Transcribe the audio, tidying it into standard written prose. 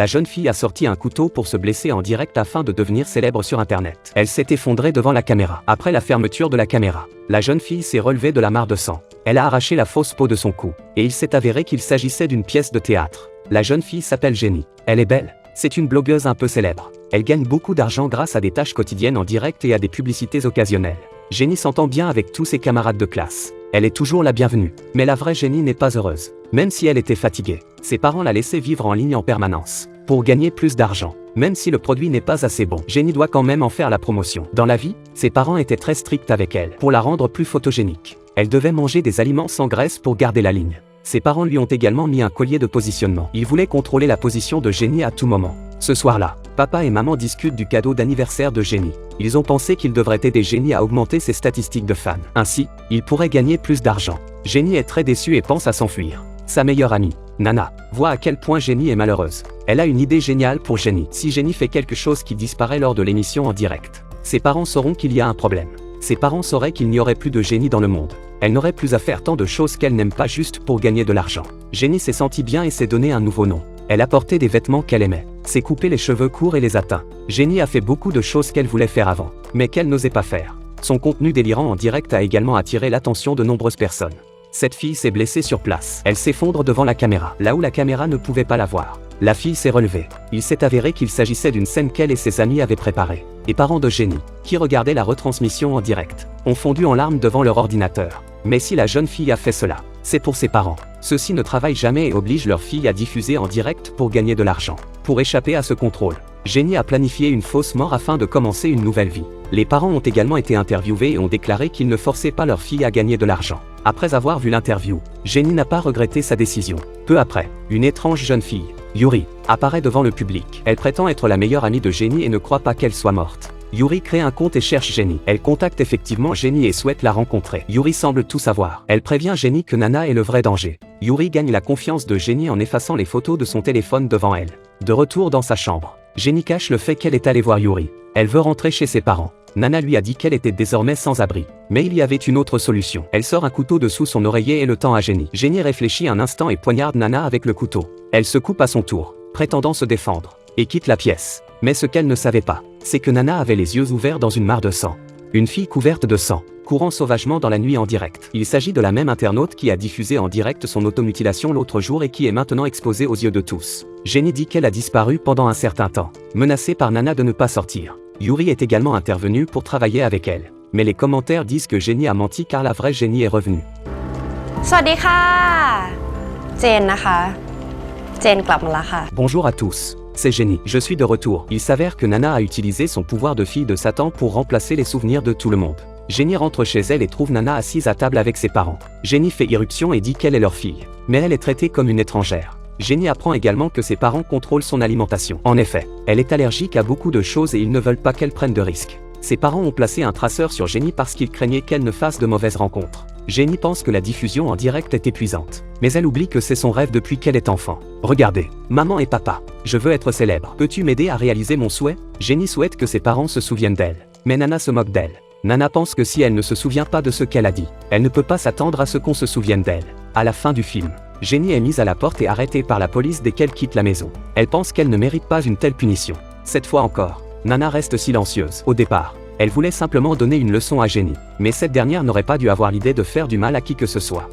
La jeune fille a sorti un couteau pour se blesser en direct afin de devenir célèbre sur internet. Elle s'est effondrée devant la caméra. Après la fermeture de la caméra, la jeune fille s'est relevée de la mare de sang. Elle a arraché la fausse peau de son cou. Et il s'est avéré qu'il s'agissait d'une pièce de théâtre. La jeune fille s'appelle Jenny. Elle est belle. C'est une blogueuse un peu célèbre. Elle gagne beaucoup d'argent grâce à des tâches quotidiennes en direct et à des publicités occasionnelles. Jenny s'entend bien avec tous ses camarades de classe. Elle est toujours la bienvenue. Mais la vraie Jenny n'est pas heureuse. Même si elle était fatiguée, ses parents la laissaient vivre en ligne en permanence. Pour gagner plus d'argent. Même si le produit n'est pas assez bon, Jenny doit quand même en faire la promotion. Dans la vie, ses parents étaient très stricts avec elle pour la rendre plus photogénique. Elle devait manger des aliments sans graisse pour garder la ligne. Ses parents lui ont également mis un collier de positionnement. Ils voulaient contrôler la position de Jenny à tout moment. Ce soir-là, papa et maman discutent du cadeau d'anniversaire de Jenny. Ils ont pensé qu'ils devraient aider Jenny à augmenter ses statistiques de fans. Ainsi, ils pourraient gagner plus d'argent. Jenny est très déçue et pense à s'enfuir. Sa meilleure amie, Nana, voit à quel point Jenny est malheureuse. Elle a une idée géniale pour Jenny. Si Jenny fait quelque chose qui disparaît lors de l'émission en direct, ses parents sauront qu'il y a un problème. Ses parents sauraient qu'il n'y aurait plus de Jenny dans le monde. Elle n'aurait plus à faire tant de choses qu'elle n'aime pas juste pour gagner de l'argent. Jenny s'est sentie bien et s'est donné un nouveau nom. Elle a porté des vêtements qu'elle aimait, s'est coupé les cheveux courts et les a teints. Jenny a fait beaucoup de choses qu'elle voulait faire avant, mais qu'elle n'osait pas faire. Son contenu délirant en direct a également attiré l'attention de nombreuses personnes. Cette fille s'est blessée sur place. Elle s'effondre devant la caméra, là où la caméra ne pouvait pas la voir. La fille s'est relevée. Il s'est avéré qu'il s'agissait d'une scène qu'elle et ses amis avaient préparée. Les parents de Jenny, qui regardaient la retransmission en direct, ont fondu en larmes devant leur ordinateur. Mais si la jeune fille a fait cela, c'est pour ses parents. Ceux-ci ne travaillent jamais et obligent leur fille à diffuser en direct pour gagner de l'argent. Pour échapper à ce contrôle, Jenny a planifié une fausse mort afin de commencer une nouvelle vie. Les parents ont également été interviewés et ont déclaré qu'ils ne forçaient pas leur fille à gagner de l'argent. Après avoir vu l'interview, Jenny n'a pas regretté sa décision. Peu après, une étrange jeune fille, Yuri, apparaît devant le public. Elle prétend être la meilleure amie de Jenny et ne croit pas qu'elle soit morte. Yuri crée un compte et cherche Jenny. Elle contacte effectivement Jenny et souhaite la rencontrer. Yuri semble tout savoir. Elle prévient Jenny que Nana est le vrai danger. Yuri gagne la confiance de Jenny en effaçant les photos de son téléphone devant elle. De retour dans sa chambre, Jenny cache le fait qu'elle est allée voir Yuri. Elle veut rentrer chez ses parents. Nana lui a dit qu'elle était désormais sans abri. Mais il y avait une autre solution. Elle sort un couteau de sous son oreiller et le tend à Jenny. Jenny réfléchit un instant et poignarde Nana avec le couteau. Elle se coupe à son tour, prétendant se défendre, et quitte la pièce. Mais ce qu'elle ne savait pas, c'est que Nana avait les yeux ouverts dans une mare de sang. Une fille couverte de sang, courant sauvagement dans la nuit en direct. Il s'agit de la même internaute qui a diffusé en direct son automutilation l'autre jour et qui est maintenant exposée aux yeux de tous. Jenny dit qu'elle a disparu pendant un certain temps, menacée par Nana de ne pas sortir. Yuri est également intervenu pour travailler avec elle. Mais les commentaires disent que Jenny a menti car la vraie Jenny est revenue. สวัสดีค่ะ เจนนะคะ เจนกลับมาแล้วค่ะ Bonjour à tous. C'est Jenny, je suis de retour. Il s'avère que Nana a utilisé son pouvoir de fille de Satan pour remplacer les souvenirs de tout le monde. Jenny rentre chez elle et trouve Nana assise à table avec ses parents. Jenny fait irruption et dit qu'elle est leur fille. Mais elle est traitée comme une étrangère. Jenny apprend également que ses parents contrôlent son alimentation. En effet, elle est allergique à beaucoup de choses et ils ne veulent pas qu'elle prenne de risques. Ses parents ont placé un traceur sur Jenny parce qu'ils craignaient qu'elle ne fasse de mauvaises rencontres. Jenny pense que la diffusion en direct est épuisante. Mais elle oublie que c'est son rêve depuis qu'elle est enfant. Regardez, maman et papa, je veux être célèbre. Peux-tu m'aider à réaliser mon souhait? Jenny souhaite que ses parents se souviennent d'elle. Mais Nana se moque d'elle. Nana pense que si elle ne se souvient pas de ce qu'elle a dit, elle ne peut pas s'attendre à ce qu'on se souvienne d'elle. À la fin du film, Jenny est mise à la porte et arrêtée par la police dès qu'elle quitte la maison. Elle pense qu'elle ne mérite pas une telle punition. Cette fois encore, Nana reste silencieuse. Au départ, elle voulait simplement donner une leçon à Jenny. Mais cette dernière n'aurait pas dû avoir l'idée de faire du mal à qui que ce soit.